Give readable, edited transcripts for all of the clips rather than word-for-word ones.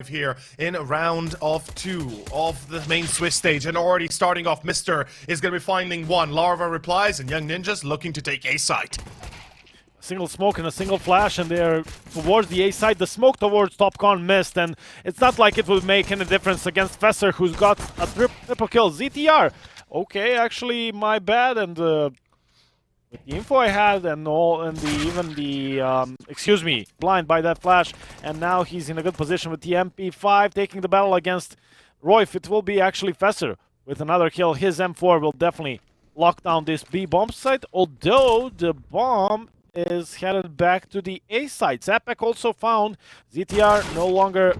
here in round of 2 of the main Swiss stage. And already starting off, Mr. is going to be finding one. Larva replies, and Young Ninjas looking to take A site. A single smoke and a single flash, and they're towards the A side. The smoke towards TopCon missed, and it's not like it would make any difference against Fesser, who's got a triple kill. ZTR, okay, actually, my bad, and with the info I had and all, and even the excuse me, blind by that flash, and now he's in a good position with the MP5 taking the battle against Royf. It will be actually Fesser with another kill. His M4 will definitely lock down this B bomb site, although the bomb is headed back to the A site. Zapek also found ZTR, no longer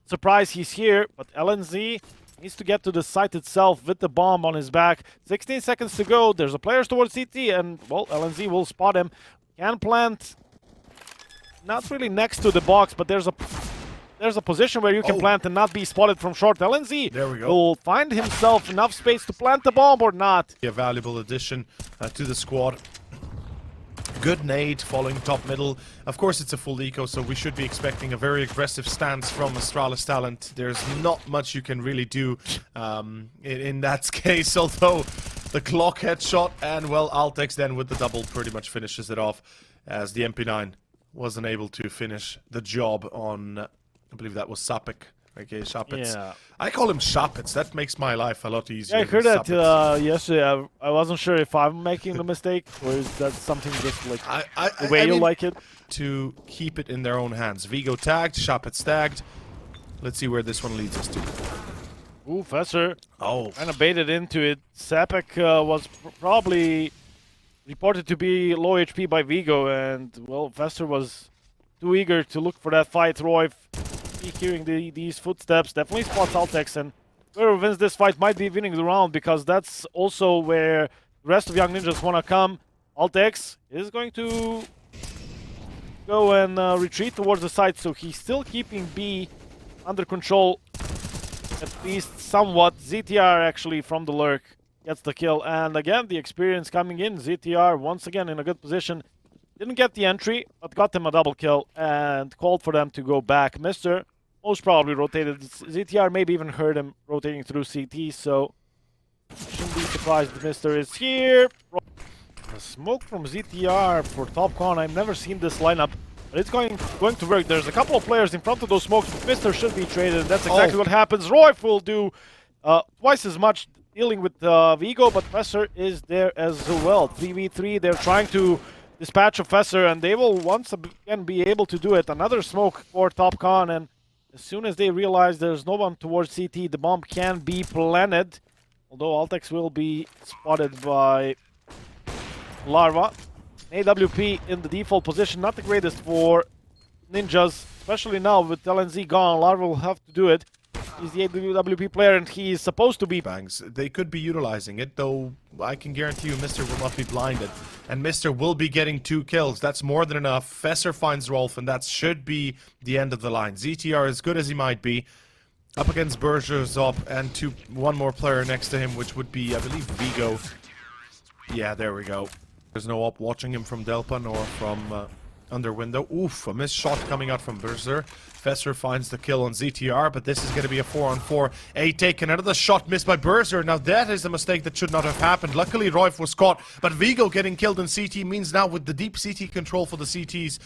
surprised he's here, but LNZ needs to get to the site itself with the bomb on his back. 16 seconds to go. There's a player towards CT, and, well, LNZ will spot him. Can plant, not really next to the box, but there's a position where you can plant and not be spotted from short. LNZ there we go. will find himself enough space to plant the bomb or not. A valuable addition to the squad. Good nade following top middle. Of course, it's a full eco, so we should be expecting a very aggressive stance from Astralis talent. There's not much you can really do in that case, although the clock headshot and, well, Altex then with the double pretty much finishes it off, as the MP9 wasn't able to finish the job on, I believe that was Sapek. Okay, Shapitz. Yeah. I call him Shapitz. That makes my life a lot easier. Yeah, I heard that yesterday. I wasn't sure if I'm making the mistake or is that something just like the way you like it. To keep it in their own hands. Vigo tagged, Shapitz tagged. Let's see where this one leads us to. Ooh, Fesser. Oh. Kind of baited into it. Sapek was probably reported to be low HP by Vigo, and, well, Fesser was too eager to look for that fight. Royf, hearing these footsteps, definitely spots Altex, and whoever wins this fight might be winning the round, because that's also where the rest of Young Ninjas want to come. Altex is going to go and retreat towards the side, so he's still keeping B under control, at least somewhat. ZTR actually from the lurk gets the kill, and again the experience coming in. ZTR once again in a good position. Didn't get the entry, but got them a double kill and called for them to go back. Mr. most probably rotated. ZTR maybe even heard him rotating through CT, so shouldn't be surprised if Mr. is here. A smoke from ZTR for TopCon. I've never seen this lineup, but it's going to work. There's a couple of players in front of those smokes, but Mr. should be traded. That's exactly what happens. Royf will do twice as much dealing with Vigo, but Fesser is there as well. 3v3, they're trying to dispatch of Fesser, and they will once again be able to do it. Another smoke for TopCon, and as soon as they realize there's no one towards CT, the bomb can be planted. Although Altex will be spotted by Larva. AWP in the default position, not the greatest for Ninjas, especially now with LNZ gone. Larva will have to do it. He's the AWP player, and he's supposed to be. Bangs. They could be utilizing it, though I can guarantee you Mr. will not be blinded. And Mr. will be getting 2 kills. That's more than enough. Fesser finds Rolf, and that should be the end of the line. ZTR, as good as he might be, up against Bergerzop and one more player next to him, which would be, I believe, Vigo. Yeah, there we go. There's no op watching him from Delpan or from under window. Oof, a missed shot coming out from Berzer. Fesser finds the kill on ZTR, but this is going to be a 4-on-4. A taken, another shot missed by Berzer. Now that is a mistake that should not have happened. Luckily, Royf was caught, but Vigo getting killed in CT means now with the deep CT control for the CTs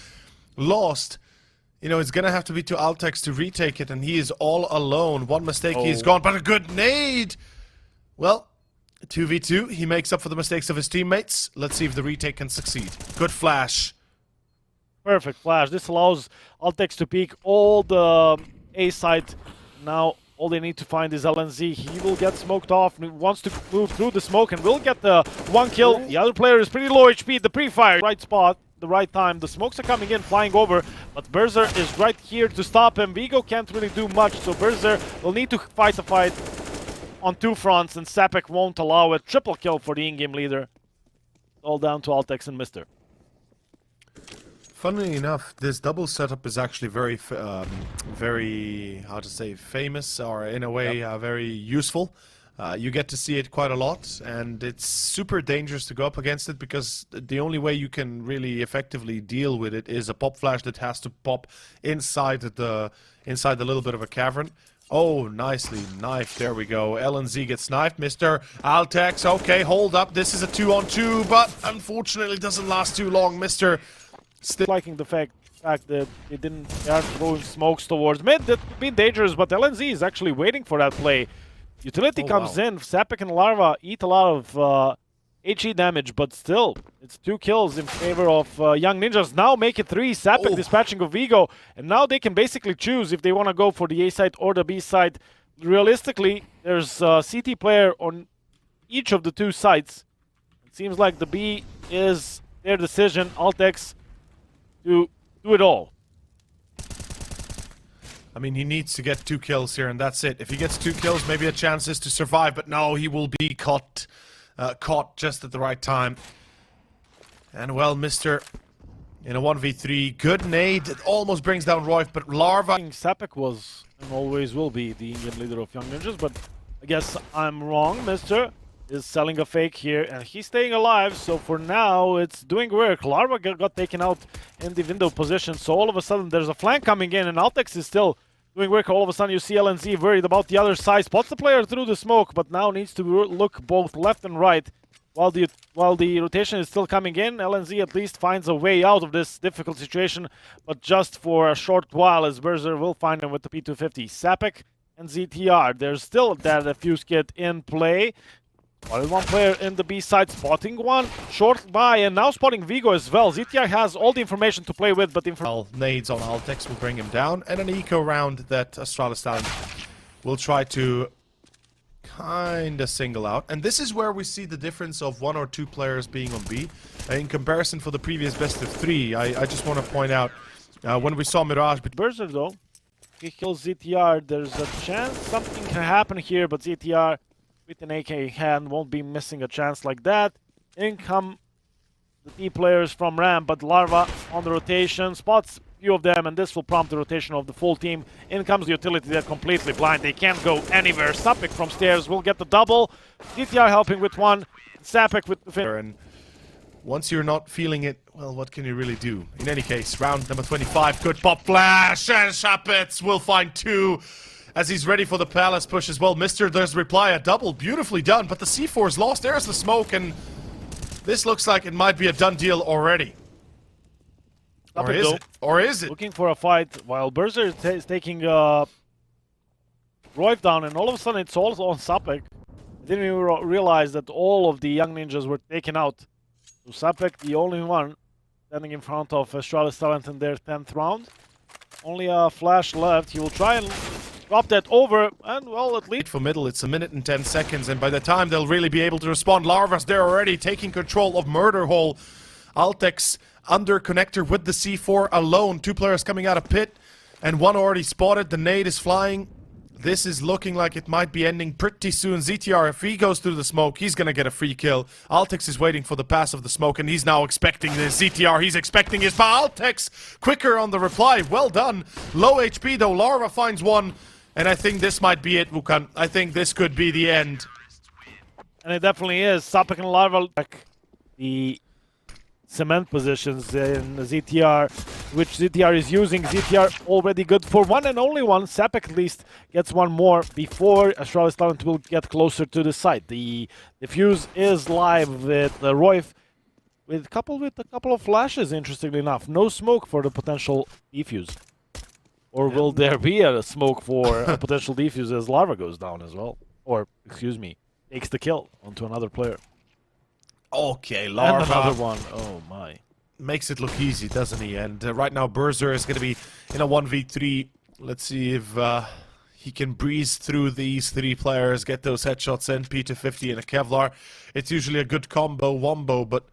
lost, you know, it's going to have to be to Altex to retake it, and he is all alone. One mistake, he's gone, but a good nade! Well, 2v2, he makes up for the mistakes of his teammates. Let's see if the retake can succeed. Good flash. Perfect flash. This allows Altex to peek all the A side. Now all they need to find is LNZ. He will get smoked off and wants to move through the smoke and will get the 1 kill. The other player is pretty low HP. The pre-fire, right spot, the right time. The smokes are coming in, flying over, but Berzer is right here to stop him. Vigo can't really do much, so Berzer will need to fight the fight on 2 fronts, and Sapek won't allow it. Triple kill for the in-game leader. All down to Altex and Mr. Funnily enough, this double setup is actually very, how to say, famous, or in a way very useful. You get to see it quite a lot, and it's super dangerous to go up against it because the only way you can really effectively deal with it is a pop flash that has to pop inside the little bit of a cavern. Oh, nicely knifed. There we go. LNZ gets knifed. Mr. Altex, okay, hold up. This is a 2-on-2, but unfortunately doesn't last too long. Mr. Still liking the fact that they aren't throwing smokes towards mid. That could be dangerous, but LNZ is actually waiting for that play. Utility comes in. Sapek and Larva eat a lot of HE damage, but still, it's 2 kills in favor of Young Ninjas. Now make it 3. Sapek dispatching of Vigo, and now they can basically choose if they want to go for the A side or the B side. Realistically, there's a CT player on each of the 2 sides. It seems like the B is their decision. Altex to do it all. I mean, he needs to get 2 kills here, and that's it. If he gets 2 kills, maybe a chance is to survive, but no, he will be caught just at the right time. And well, Mr. in a 1v3, good nade. It almost brings down Royf, but Larva... Sapek was and always will be the Indian leader of Young Ninjas, but I guess I'm wrong. Mr. is selling a fake here, and he's staying alive, so for now, it's doing work. Larva got taken out in the window position, so all of a sudden, there's a flank coming in, and Altex is still doing work. All of a sudden, you see LNZ worried about the other side. Spots the player through the smoke, but now needs to look both left and right. While the rotation is still coming in, LNZ at least finds a way out of this difficult situation, but just for a short while, as Berzer will find him with the P250. Sapek and ZTR. There's still that defuse kit in play. Only one player in the B side, spotting one, short by, and now spotting Vigo as well. ZTR has all the information to play with, but nades on Altex will bring him down, and an eco round that Astralis talent will try to kinda single out. And this is where we see the difference of 1 or 2 players being on B. In comparison for the previous best of 3, I just want to point out, when we saw Mirage... Berzer though, he kills ZTR, there's a chance something can happen here, but ZTR with an AK in hand won't be missing a chance like that. In come the T players from ramp, but Larva on the rotation, spots few of them, and this will prompt the rotation of the full team. In comes the utility, they're completely blind, they can't go anywhere. Sapek from stairs will get the double. DTR helping with one, Sapek with the finish. And once you're not feeling it, well, what can you really do? In any case, round number 25, good pop flash, and Shapets will find 2. As he's ready for the Palace push as well. Mr. There's reply, a double, beautifully done, but the C4 is lost. There's the smoke, and this looks like it might be a done deal already. Or is it? Or is it? Looking for a fight while Berzer is taking Royf down, and all of a sudden it's all on Sapek. I didn't even realize that all of the Young Ninjas were taken out. So Sapek, the only one standing in front of Astralis talent in their 10th round. Only a flash left. He will try and drop that over, and well, at least for middle, it's 1 minute and 10 seconds, and by the time they'll really be able to respond, Larva's there already taking control of Murder Hole. Altex under connector with the C4 alone. 2 players coming out of pit, and 1 already spotted. The nade is flying. This is looking like it might be ending pretty soon. ZTR, if he goes through the smoke, he's gonna get a free kill. Altex is waiting for the pass of the smoke, and he's now expecting this. ZTR, he's expecting his, but Altex quicker on the reply. Well done. Low HP though. Larva finds 1. And I think this might be it, Wukan. I think this could be the end. And it definitely is. Sapek and Larva, the cement positions in ZTR, which ZTR is using. ZTR already good for 1 and only 1. Sapek at least gets 1 more before Astralis talent will get closer to the site. The defuse is live with Royf, coupled with a couple of flashes, interestingly enough. No smoke for the potential defuse. Or will there be a smoke for a potential defuse as Larva goes down as well? Or, excuse me, takes the kill onto another player. Okay, Larva. And another one. Oh my. Makes it look easy, doesn't he? And right now Berzer is going to be in a 1v3. Let's see if he can breeze through these 3 players, get those headshots in, P250 and a Kevlar. It's usually a good wombo, but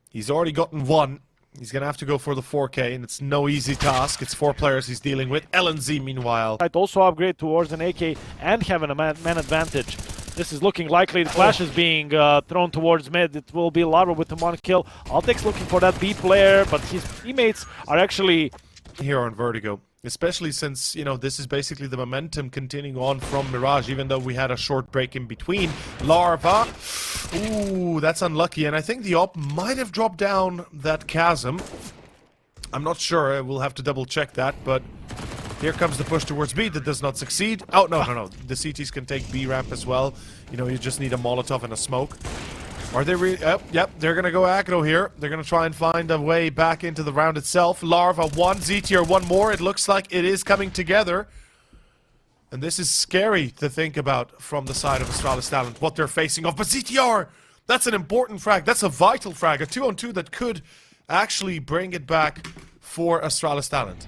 he's already gotten 1. He's going to have to go for the 4K, and it's no easy task. It's 4 players he's dealing with. LNZ, meanwhile. Might also upgrade towards an AK and having a man advantage. This is looking likely. The flash is being thrown towards mid. It will be Larva with the 1 kill. Altex looking for that B player, but his teammates are actually... Here on Vertigo. Especially since, you know, this is basically the momentum continuing on from Mirage, even though we had a short break in between. Larva. Ooh, that's unlucky. And I think the op might have dropped down that chasm. I'm not sure. We'll have to double check that, but here comes the push towards B that does not succeed. Oh, no. The CTs can take B ramp as well. You know, you just need a Molotov and a smoke. Are they really? Yep, they're going to go aggro here. They're going to try and find a way back into the round itself. Larva, one, ZTR, one more. It looks like it is coming together. And this is scary to think about from the side of Astralis Talent, what they're facing off. But ZTR, that's an important frag. That's a vital frag. A 2-on-2 that could actually bring it back for Astralis Talent.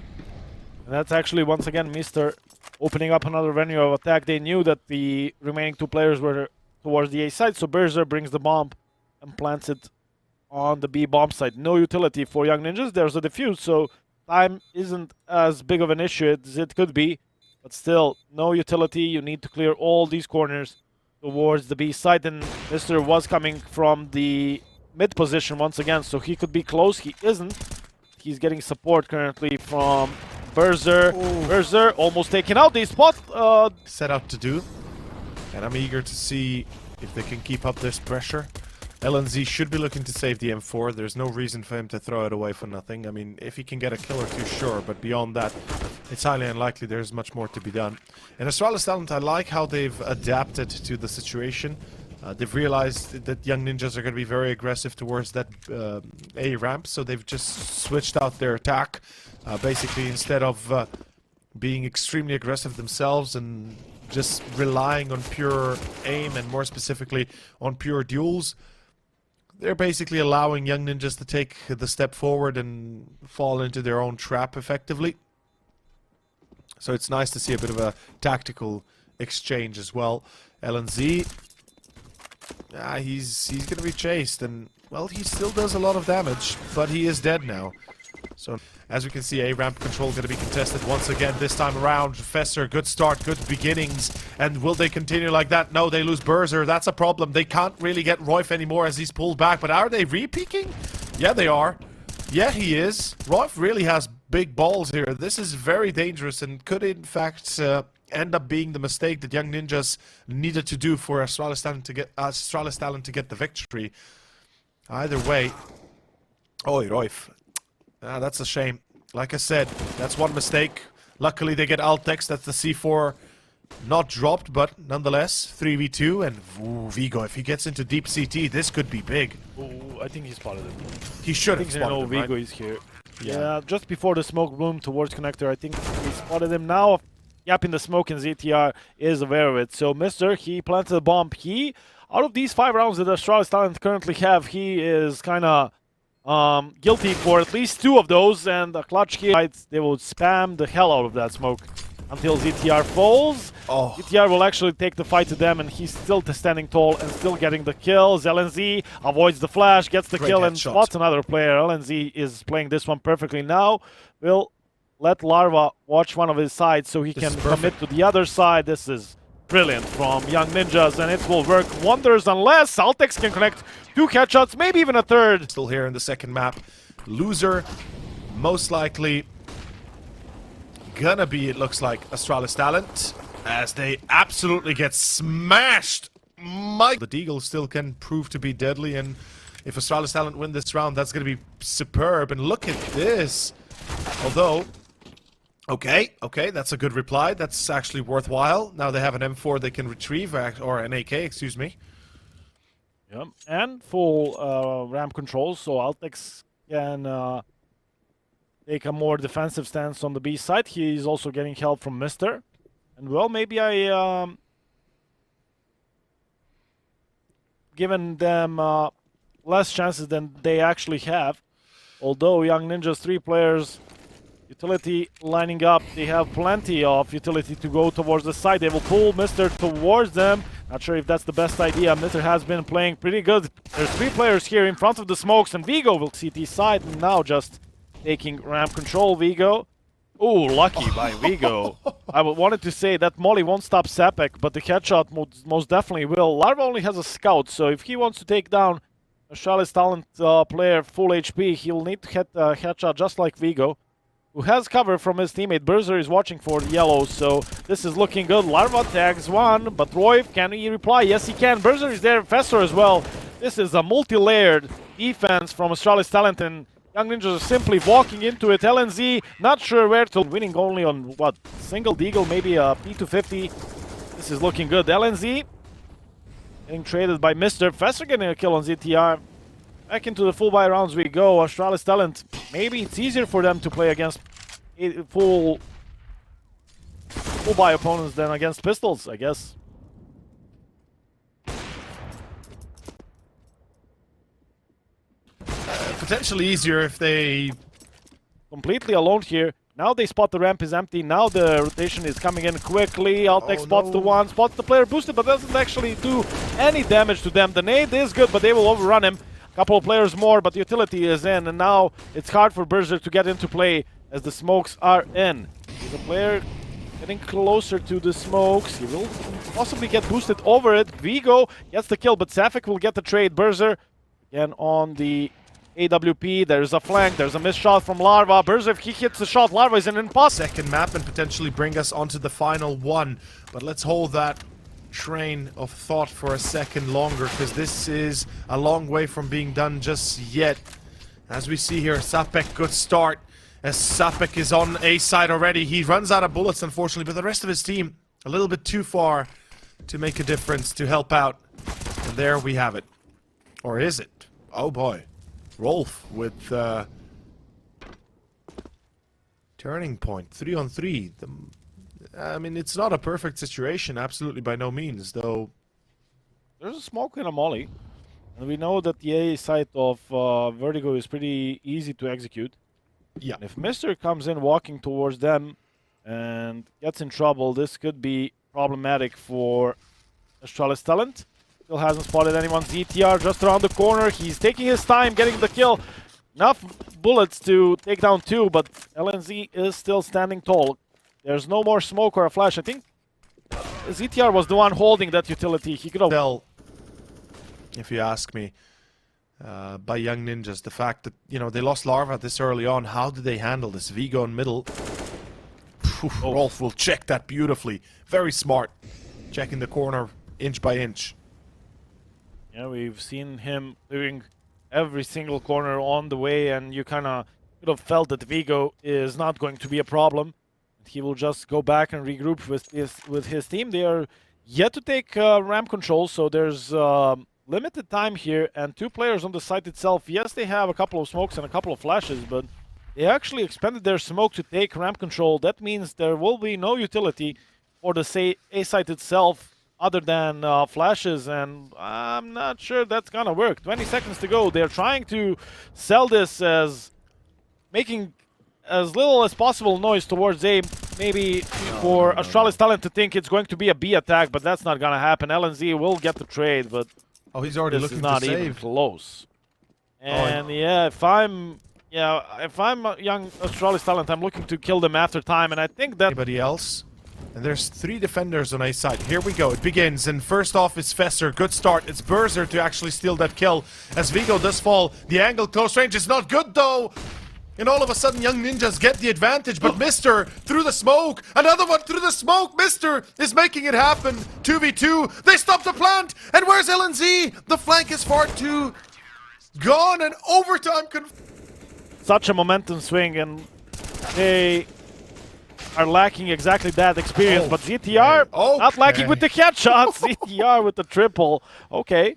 And that's actually, once again, Mr. opening up another venue of attack. They knew that the remaining two players were towards the A side, so Berzer brings the bomb and plants it on the B bomb side. No utility for Young Ninjas. There's a defuse, so time isn't as big of an issue as it could be. But still, no utility. You need to clear all these corners towards the B side. And Mr. was coming from the mid position once again, so he could be close. He isn't. He's getting support currently from Berzer. Berzer almost taking out the spot. Set out to do. And I'm eager to see if they can keep up this pressure. LNZ should be looking to save the M4. There's no reason for him to throw it away for nothing. I mean, if he can get a kill or two, sure. But beyond that, it's highly unlikely there's much more to be done. And Astralis Talent, I like how they've adapted to the situation. They've realized that Young Ninjas are going to be very aggressive towards that A ramp. So they've just switched out their attack. Basically, instead of being extremely aggressive themselves and just relying on pure aim and more specifically on pure duels, they're basically allowing Young Ninjas to take the step forward and fall into their own trap effectively. So it's nice to see a bit of a tactical exchange as well. LNZ, he's going to be chased, and well, he still does a lot of damage, but he is dead now. So, as we can see, A ramp control going to be contested once again this time around. Fesser, good start, good beginnings. And will they continue like that? No, they lose Berzer. That's a problem. They can't really get Royf anymore as he's pulled back. But are they re-peaking? Yeah, they are. Yeah, he is. Royf really has big balls here. This is very dangerous and could, in fact, end up being the mistake that Young Ninjas needed to do for Astralis Talent to get the victory. Either way. Oi, Royf. That's a shame. Like I said, that's one mistake. Luckily, they get Altex. That's the C4 not dropped, but nonetheless, 3v2. And ooh, Vigo, if he gets into deep CT, this could be big. Ooh, I think he spotted him. He should have spotted him, Vigo right? is here. Yeah, just before the smoke bloom towards connector, I think he spotted him. Now, gap in the smoke, and ZTR is aware of it. So, Mr. He planted a bomb. Out of these 5 rounds that Astralis Talent currently have, he is kind of guilty for at least 2 of those, and a clutch here. They will spam the hell out of that smoke until ZTR falls. ZTR will actually take the fight to them, and he's still standing tall and still getting the kills. LNZ avoids the flash, gets the kill, and spots another player. LNZ is playing this one perfectly now. Will let Larva watch one of his sides so he can commit to the other side. This is brilliant from Young Ninjas, and it will work wonders unless Saltex can connect 2 headshots, maybe even a 3rd. Still here in the second map. Loser, most likely gonna be, it looks like, Astralis Talent, as they absolutely get smashed. The Deagle still can prove to be deadly, and if Astralis Talent win this round, that's gonna be superb. And look at this. Although, okay, that's a good reply. That's actually worthwhile. Now they have an M4 they can retrieve, or an AK, excuse me. Yep, and full ramp control, so Altex can take a more defensive stance on the B side. He's also getting help from Mr. And well, maybe I given them less chances than they actually have. Although Young Ninjas 3 players, utility lining up, they have plenty of utility to go towards the side. They will pull Mr. towards them. Not sure if that's the best idea. Mr. has been playing pretty good. There's 3 players here in front of the smokes, and Vigo will CT side, and now just taking ramp control. Vigo. Ooh, lucky by Vigo. I wanted to say that Molly won't stop Sapek, but the headshot most definitely will. Larva only has a scout, so if he wants to take down a Astralis Talent player full HP, he'll need to hit a headshot just like Vigo, who has cover from his teammate. Berzer is watching for the yellow, so this is looking good. Larva tags one, but Royf, can he reply? Yes, he can. Berzer is there, Fester as well. This is a multi-layered defense from Astralis Talent, and Young Ninjas are simply walking into it. LNZ, not sure where to, winning only on, what, single deagle, maybe a P250. This is looking good. LNZ getting traded by Mr. Fester, getting a kill on ZTR. Back into the full buy rounds we go. Astralis Talent, maybe it's easier for them to play against full buy opponents than against pistols, I guess. Potentially easier if they... Completely alone here. Now they spot the ramp is empty. Now the rotation is coming in quickly. Altec spots the one, spots the player boosted, but doesn't actually do any damage to them. The nade is good, but they will overrun him. Couple of players more, but the utility is in, and now it's hard for Berzer to get into play as the smokes are in. The player getting closer to the smokes. He will possibly get boosted over it. Vigo gets the kill, but Safik will get the trade. Berzer again on the AWP. There's a flank. There's a missed shot from Larva. Berzer, if he hits the shot, Larva is an impossible. Second map and potentially bring us onto the final one. But let's hold that train of thought for a second longer, because this is a long way from being done just yet. As we see here, Sapek, good start. As Sapek is on A side already. He runs out of bullets, unfortunately, but the rest of his team a little bit too far to make a difference, to help out. And there we have it. Or is it? Oh boy. Rolf with turning point, 3-on-3. I mean, it's not a perfect situation, absolutely by no means, though. There's a smoke and a molly, and we know that the A site of Vertigo is pretty easy to execute. Yeah. And if Mr. comes in walking towards them and gets in trouble, this could be problematic for Astralis Talent. Still hasn't spotted anyone. ZTR just around the corner. He's taking his time getting the kill. Enough bullets to take down two, but LNZ is still standing tall. There's no more smoke or a flash. I think ZTR was the one holding that utility. He could have... Well, if you ask me, by Young Ninjas, the fact that, you know, they lost Larva this early on, how did they handle this? Vigo in middle. Rolf will check that beautifully. Very smart. Checking the corner inch by inch. Yeah, we've seen him doing every single corner on the way, and you kind of could have felt that Vigo is not going to be a problem. He will just go back and regroup with his team. They are yet to take ramp control, so there's limited time here, and two players on the site itself. Yes, they have a couple of smokes and a couple of flashes, but they actually expended their smoke to take ramp control. That means there will be no utility for the A site itself other than flashes, and I'm not sure that's gonna work. 20 seconds to go. They're trying to sell this as making as little as possible noise towards A, maybe for Astralis Talent to think it's going to be a B attack, but that's not gonna happen. LNZ will get the trade, but he's already looking not to even save. Close. And yeah, if I'm a young Astralis Talent, I'm looking to kill them after time, and I think that... Anybody else? And there's three defenders on A side. Here we go. It begins. And first off, it's Fester. Good start. It's Berzer to actually steal that kill. As Vigo does fall. The angle close range is not good, though. And all of a sudden, Young Ninjas get the advantage. But Mr. through the smoke. Another one through the smoke. Mr. is making it happen. 2v2. They stop the plant. And where's LNZ? The flank is far too gone. And overtime. Such a momentum swing. And they are lacking exactly that experience, but ZTR not lacking with the headshots. ZTR with the triple. Okay.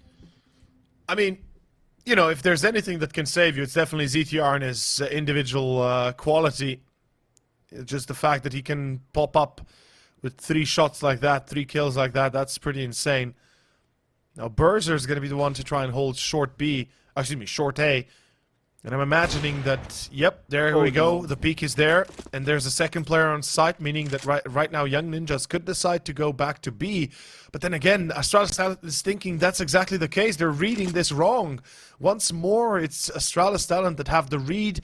I mean, you know, if there's anything that can save you, it's definitely ZTR and his individual quality. Just the fact that he can pop up with 3 shots like that, 3 kills like that, that's pretty insane. Now, Berzer is going to be the one to try and hold short B, excuse me, short A. And I'm imagining that, yep, there we go. The peak is there, and there's a second player on site, meaning that right now Young Ninjas could decide to go back to B. But then again, Astralis is thinking that's exactly the case. They're reading this wrong. Once more, it's Astralis Talent that have the read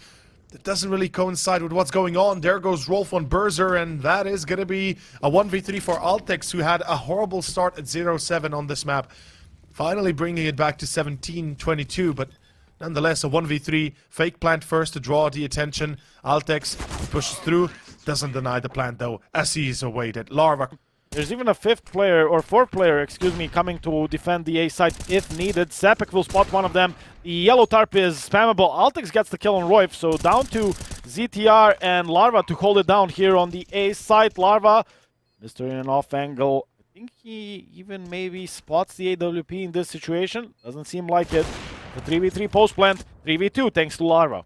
that doesn't really coincide with what's going on. There goes Rolf on Berzer, and that is going to be a 1v3 for Altex, who had a horrible start at 0-7 on this map. Finally bringing it back to 17-22, but Nonetheless, a 1v3, fake plant first to draw the attention. Altex pushes through, doesn't deny the plant though, as he is awaited. Larva. There's even a fifth player, or fourth player, excuse me, coming to defend the A site if needed. Sapek will spot one of them. The yellow tarp is spammable. Altex gets the kill on Roif, so down to ZTR and Larva to hold it down here on the A site. Larva, Mr. in an off angle. I think he even maybe spots the AWP in this situation. Doesn't seem like it. The 3v3 post plant, 3v2 thanks to Larva.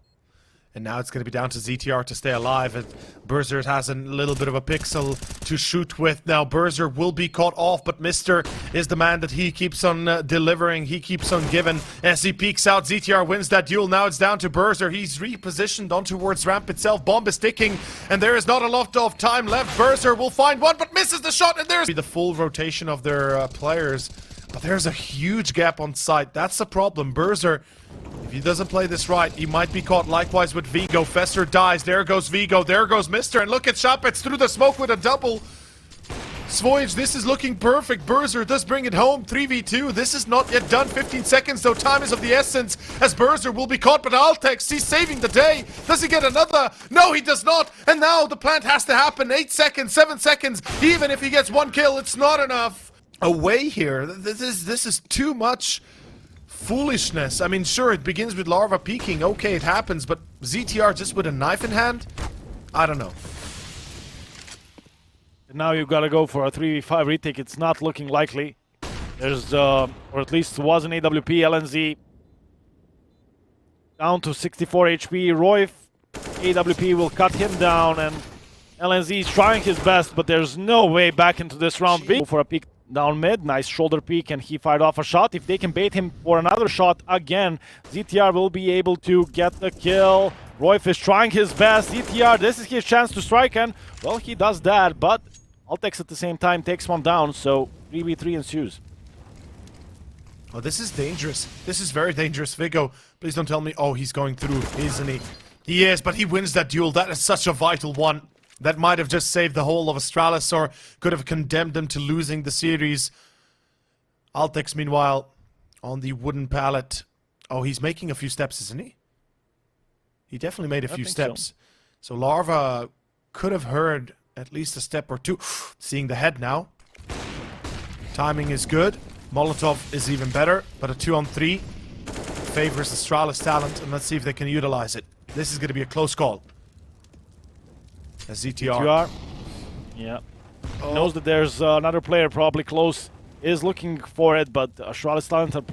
And now it's going to be down to ZTR to stay alive. And Berzer has a little bit of a pixel to shoot with. Now Berzer will be caught off, but Mr. is the man that he keeps on delivering. He keeps on giving. As he peeks out, ZTR wins that duel. Now it's down to Berzer. He's repositioned on towards ramp itself. Bomb is ticking, and there is not a lot of time left. Berzer will find one, but misses the shot, and there's the full rotation of their players. But there's a huge gap on site. That's the problem. Berzer, if he doesn't play this right, he might be caught. Likewise with Vigo. Fester dies. There goes Vigo. There goes Mr. And look at Shapets through the smoke with a double. Svoyage, this is looking perfect. Berzer does bring it home. 3v2. This is not yet done. 15 seconds, though. Time is of the essence as Berzer will be caught. But Altex, he's saving the day. Does he get another? No, he does not. And now the plant has to happen. 8 seconds, 7 seconds. Even if he gets one kill, it's not enough. Away here. This is too much foolishness. I mean, sure, it begins with Larva peeking. Okay, it happens, but ZTR just with a knife in hand? I don't know. And now you've got to go for a 3v5 retake. It's not looking likely. There's, or at least was an AWP. LNZ down to 64 HP. Roif, AWP will cut him down, and LNZ is trying his best, but there's no way back into this round. Go for a peek down mid, nice shoulder peek, and he fired off a shot. If they can bait him for another shot again, ZTR will be able to get the kill. Roif is trying his best. ZTR, this is his chance to strike, and, well, he does that, but Altex at the same time takes one down, so 3v3 ensues. Oh, this is dangerous. This is very dangerous. Vigo, please don't tell me, oh, he's going through, isn't he? He is, but he wins that duel. That is such a vital one. That might have just saved the whole of Astralis, or could have condemned them to losing the series. Altex, meanwhile, on the wooden pallet. Oh, he's making a few steps, isn't he? He definitely made a few steps. So Larva could have heard at least a step or two. Seeing the head now. Timing is good. Molotov is even better, but a 2-on-3 favors Astralis talent, and let's see if they can utilize it. This is going to be a close call. ZTR. Yeah. Oh. Knows that there's another player probably close, is looking for it, but Astralis talent are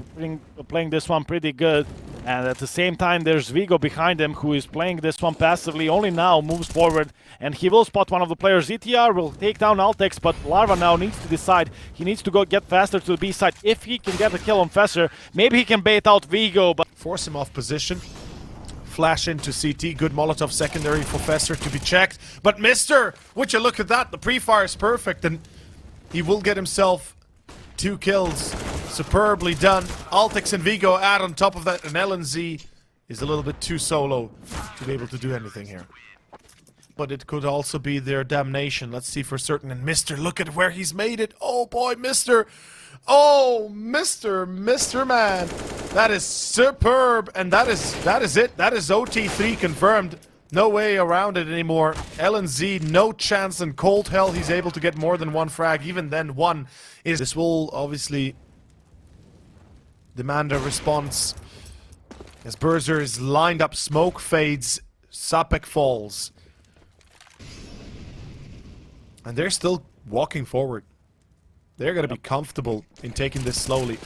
playing this one pretty good. And at the same time, there's Vigo behind him, who is playing this one passively, only now moves forward, and he will spot one of the players. ZTR will take down Altex, but Larva now needs to decide. He needs to go get faster to the B side. If he can get a kill on Fesser, maybe he can bait out Vigo, but force him off position. Flash into CT, good Molotov secondary for Fesser to be checked. But Mr., would you look at that, the pre-fire is perfect, and he will get himself 2 kills. Superbly done. Altex and Vigo add on top of that, and LNZ is a little bit too solo to be able to do anything here. But it could also be their damnation. Let's see for certain. And Mr., look at where he's made it. Oh boy, Mr. Oh, Mr. Man. That is superb. And that is it. That is OT3 confirmed. No way around it anymore. LNZ, no chance. In cold hell, he's able to get more than 1 frag. Even then, 1 is... This will obviously demand a response. As Berzer is lined up, smoke fades, Sapek falls. And they're still walking forward. They're going to be comfortable in taking this slowly.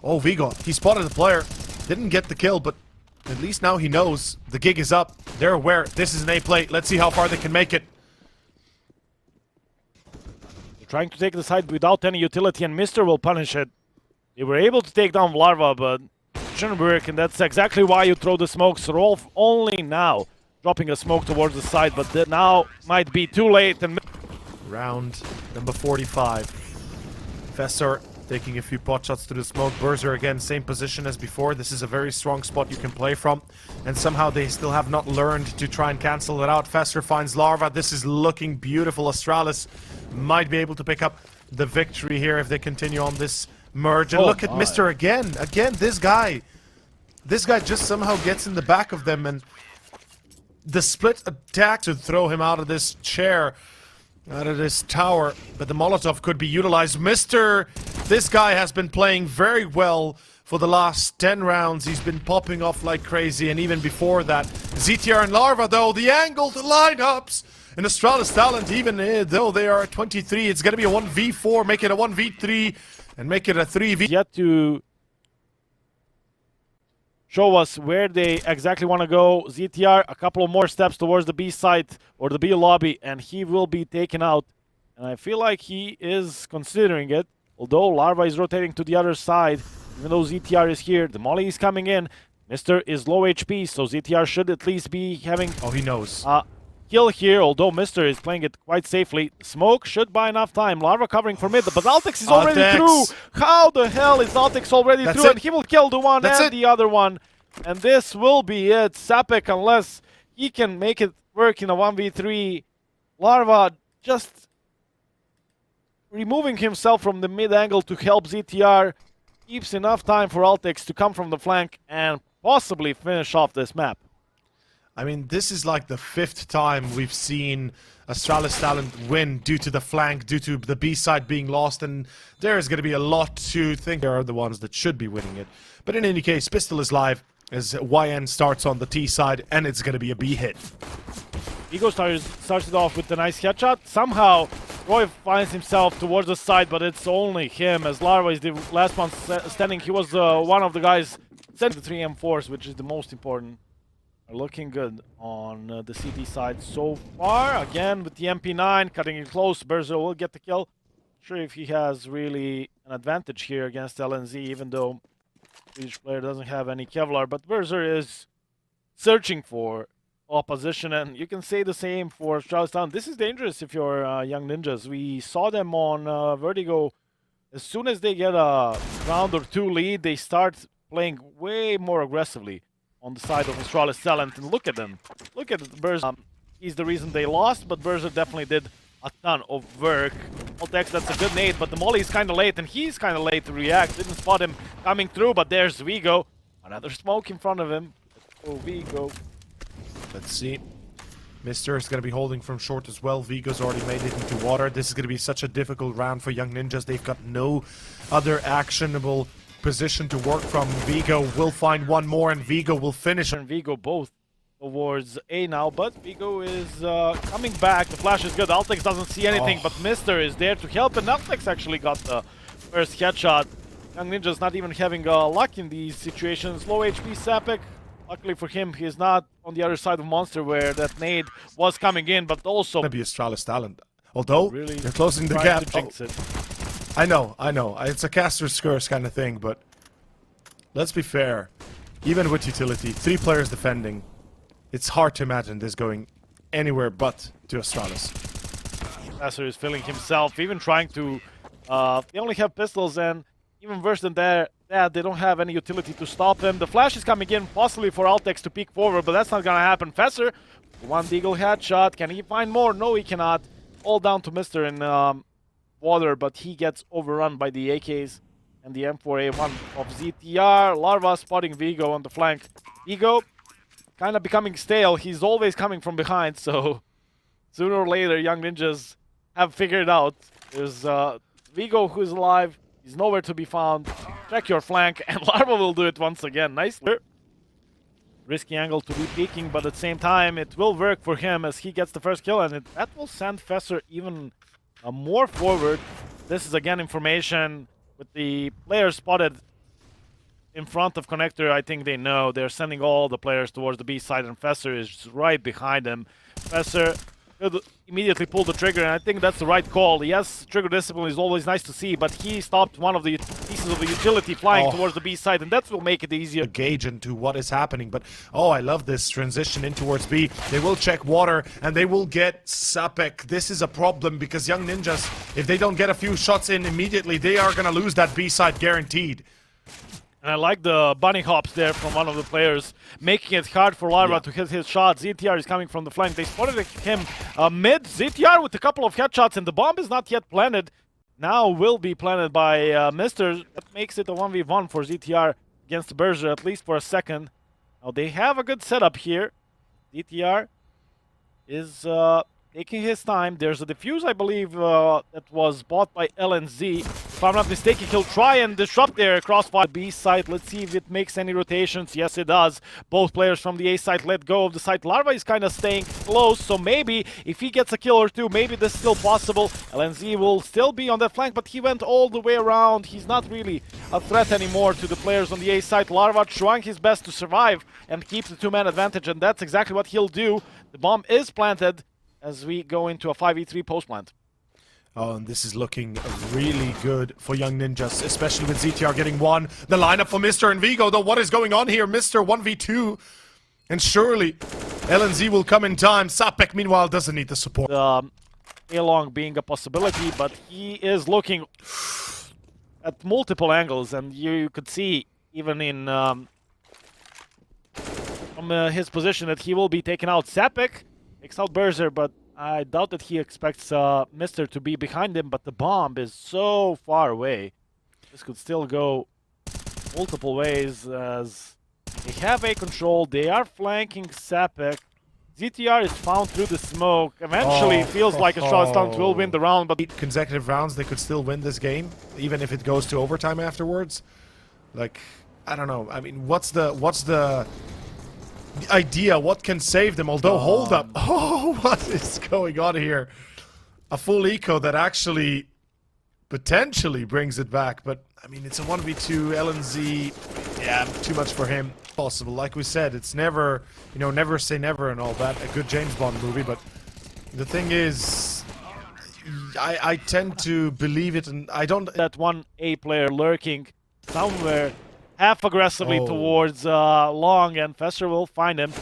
Oh, Vigo, he spotted the player. Didn't get the kill, but at least now he knows the gig is up. They're aware this is an A play. Let's see how far they can make it. They're trying to take the side without any utility, and Mr. will punish it. They were able to take down Larva, but it shouldn't work, and that's exactly why you throw the smokes. Rolf only now dropping a smoke towards the side, but that now might be too late. And round number 45. Fesser taking a few pot shots to the smoke. Berzer again, same position as before. This is a very strong spot you can play from. And somehow they still have not learned to try and cancel it out. Fesser finds Larva. This is looking beautiful. Astralis might be able to pick up the victory here if they continue on this merge. And look at Mr. again. Again, this guy. this guy just somehow gets in the back of them, and the split attack to throw him out of this chair, out of this tower. But the Molotov could be utilized. This guy has been playing very well for the last 10 rounds. He's been popping off like crazy, and even before that. ZTR and Larva, though, the angle, the lineups. And Astralis Talent, even though they are at 23, it's going to be a 1v4, make it a 1v3, and make it a 3v. Yet to show us where they exactly want to go. ZTR, a couple of more steps towards the B site or the B lobby, and he will be taken out. And I feel like he is considering it. Although Larva is rotating to the other side, even though ZTR is here, the Molly is coming in. Mr. is low HP, so ZTR should at least be having... Oh, he knows. Kill here, although Mr. is playing it quite safely. Smoke should buy enough time. Larva covering for mid, but Altex is already through. How the hell is Altex already through? And he will kill the one and the other one. And this will be it. Sapek, unless he can make it work in a 1v3. Larva just removing himself from the mid angle to help ZTR. Keeps enough time for Altex to come from the flank and possibly finish off this map. I mean, this is like the 5th time we've seen Astralis Talent win due to the flank, due to the B side being lost, and there is going to be a lot to think. They are the ones that should be winning it. But in any case, Pistol is live as YN starts on the T side, and it's going to be a B hit. Ego starts it off with a nice headshot. Somehow, Roy finds himself towards the side, but it's only him, as Larva is the last one standing. He was one of the guys sent the 3 M4s, which is the most important. Are looking good on the CT side so far. Again, with the MP9, cutting it close. Berzer will get the kill. Not sure if he has really an advantage here against LNZ, even though each player doesn't have any Kevlar. But Berzer is searching for opposition, and you can say the same for Charlestown. This is dangerous if you're young ninjas. We saw them on Vertigo. As soon as they get a round or 2 lead, they start playing way more aggressively on the side of Astralis Talent, and look at them. Look at Berzer. He's the reason they lost, but Berzer definitely did a ton of work. Altex, that's a good nade, but the Molly is kind of late, and he's kind of late to react. Didn't spot him coming through, but there's Vigo. Another smoke in front of him. Oh, Vigo. Let's see. Mr. is going to be holding from short as well. Vigo's already made it into water. This is going to be such a difficult round for Young Ninjas. They've got no other actionable position to work from. Vigo will find one more, and Vigo will finish. And Vigo both towards A now, but Vigo is coming back. The flash is good. Altex doesn't see anything, but Mr. is there to help, and Altex actually got the first headshot. Young Ninja's not even having luck in these situations. Low HP Sapek. Luckily for him, he is not on the other side of Monster where that nade was coming in, but also... Gonna be Astralis Talent. Although, really they're closing the gap. It. I know. It's a caster's curse kind of thing, but let's be fair. Even with utility, 3 players defending, it's hard to imagine this going anywhere but to Astralis. Passer is feeling himself, even trying to... they only have pistols, and even worse than that, they don't have any utility to stop him. The flash is coming in, possibly for Altex to peek forward, but that's not gonna happen. Fesser, one deagle headshot. Can he find more? No, he cannot. All down to Mr. in water, but he gets overrun by the AKs and the M4A1 of ZTR. Larva spotting Vigo on the flank. Vigo kind of becoming stale. He's always coming from behind, so sooner or later, Young Ninjas have figured out. There's Vigo who's alive. He's nowhere to be found. Check your flank, and Larva will do it once again. Nice. Risky angle to be peeking, but at the same time, it will work for him as he gets the first kill, and that will send Fesser even more forward. This is again information with the players spotted in front of Connector. I think they know. They're sending all the players towards the B side, and Fesser is right behind him. Fesser could immediately pull the trigger, and I think that's the right call. Yes, trigger discipline is always nice to see, but he stopped one of the pieces of the utility flying towards the B side, and that will make it easier. Gauge into what is happening, but I love this transition in towards B. They will check water, and they will get Sapek. This is a problem because Young Ninjas, if they don't get a few shots in immediately, they are gonna lose that B side guaranteed. And I like the bunny hops there from one of the players, making it hard for Larva to hit his shot. ZTR is coming from the flank. They spotted him mid. ZTR with a couple of headshots, and the bomb is not yet planted. Now will be planted by Mr. That makes it a 1v1 for ZTR. against Berger, at least for a second. Now they have a good setup here. DTR is taking his time. There's a defuse, I believe, that was bought by LNZ. If I'm not mistaken, he'll try and disrupt their crossfire B site. Let's see if it makes any rotations. Yes, it does. Both players from the A site let go of the site. Larva is kind of staying close, so maybe if he gets a kill or two, maybe this is still possible. LNZ will still be on that flank, but he went all the way around. He's not really a threat anymore to the players on the A site. Larva trying his best to survive and keep the two-man advantage, and that's exactly what he'll do. The bomb is planted as we go into a 5v3 post-plant. Oh, and this is looking really good for Young Ninjas, especially with ZTR getting one. The lineup for Mr. and Vigo, though, what is going on here? Mr. 1v2, and surely LNZ will come in time. Sapek, meanwhile, doesn't need the support. A-long being a possibility, but he is looking at multiple angles, and you could see even in from his position that he will be taking out Sapek. Takes out Berzer, but I doubt that he expects Mr. to be behind him, but the bomb is so far away. This could still go multiple ways as they have A control. They are flanking Sapek. ZTR is found through the smoke. Eventually, it feels like Astralis will win the round, but 8 consecutive rounds, they could still win this game, even if it goes to overtime afterwards. Like, I don't know. I mean, what's the idea? What can save them? Although, hold up. Oh, what is going on here? A full eco that actually potentially brings it back. But, I mean, it's a 1v2. LNZ, yeah, too much for him. Possible. Like we said, it's never, you know, never say never and all that. A good James Bond movie. But the thing is, I tend to believe it, and I don't... That one A player lurking somewhere half aggressively towards Long, and Fesser will find him.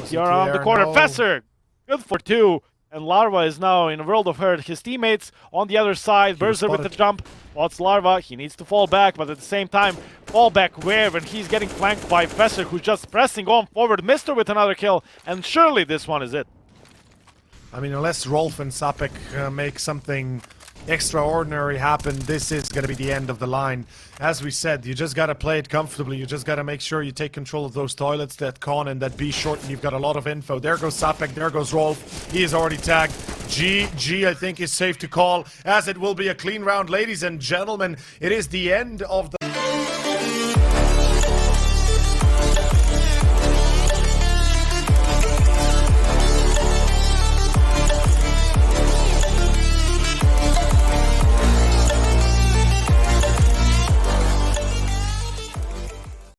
You're around the corner. No. Fesser, good for 2. And Larva is now in a world of hurt. His teammates on the other side. Berzer with the jump. Spots Larva. He needs to fall back, but at the same time, fall back where? When he's getting flanked by Fesser, who's just pressing on forward. Mr. with another kill, and surely this one is it. I mean, unless Rolf and Sapek make something extraordinary happen, this is going to be the end of the line. As we said, you just got to play it comfortably. You just got to make sure you take control of those toilets, that con and that B short, and you've got a lot of info. There goes Sapek, there goes Rolf. He is already tagged. GG, I think, is safe to call, as it will be a clean round. Ladies and gentlemen, it is the end of the...